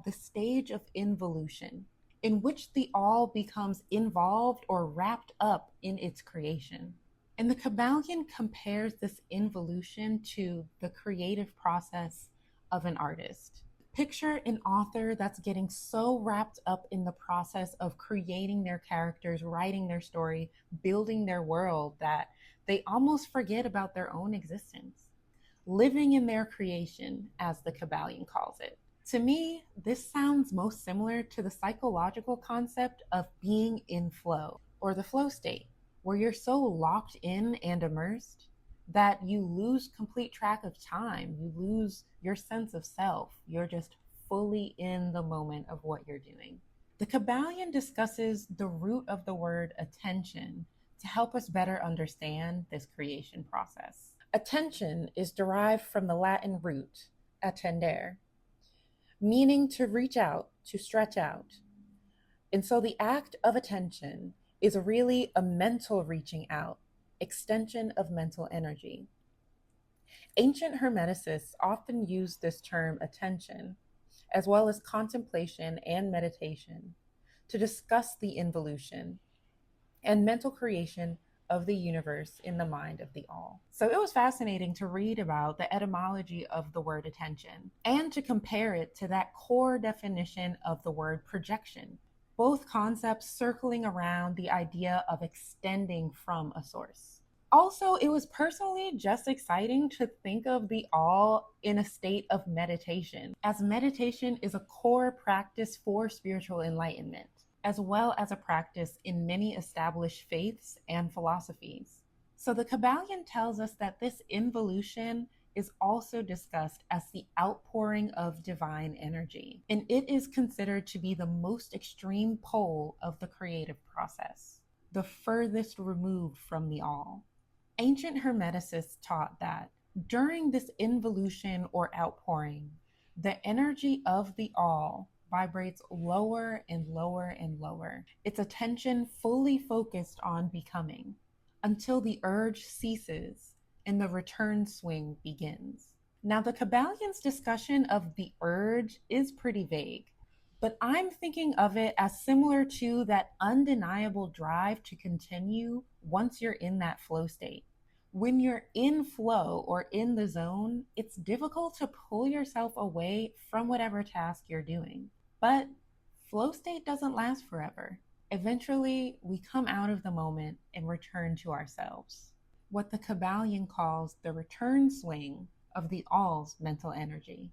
the stage of involution, in which the all becomes involved or wrapped up in its creation. And the Kybalion compares this involution to the creative process of an artist. Picture an author that's getting so wrapped up in the process of creating their characters, writing their story, building their world, that they almost forget about their own existence, living in their creation, as the Kybalion calls it. To me, this sounds most similar to the psychological concept of being in flow, or the flow state, where you're so locked in and immersed that you lose complete track of time. You lose your sense of self. You're just fully in the moment of what you're doing. The Kybalion discusses the root of the word attention to help us better understand this creation process. Attention is derived from the Latin root attendere, meaning to reach out, to stretch out. And so the act of attention is really a mental reaching out, extension of mental energy. Ancient Hermeticists often use this term attention, as well as contemplation and meditation, to discuss the involution and mental creation of the universe in the mind of the all. So it was fascinating to read about the etymology of the word attention and to compare it to that core definition of the word projection, both concepts circling around the idea of extending from a source. Also, it was personally just exciting to think of the all in a state of meditation, as meditation is a core practice for spiritual enlightenment, as well as a practice in many established faiths and philosophies. So the Kybalion tells us that this involution is also discussed as the outpouring of divine energy, and it is considered to be the most extreme pole of the creative process, the furthest removed from the all. Ancient Hermeticists taught that during this involution or outpouring, the energy of the all vibrates lower and lower and lower, its attention fully focused on becoming, until the urge ceases and the return swing begins. Now, the Kybalion's discussion of the urge is pretty vague, but I'm thinking of it as similar to that undeniable drive to continue once you're in that flow state. When you're in flow or in the zone, it's difficult to pull yourself away from whatever task you're doing. But flow state doesn't last forever. Eventually, we come out of the moment and return to ourselves, what the Kybalion calls the return swing of the all's mental energy.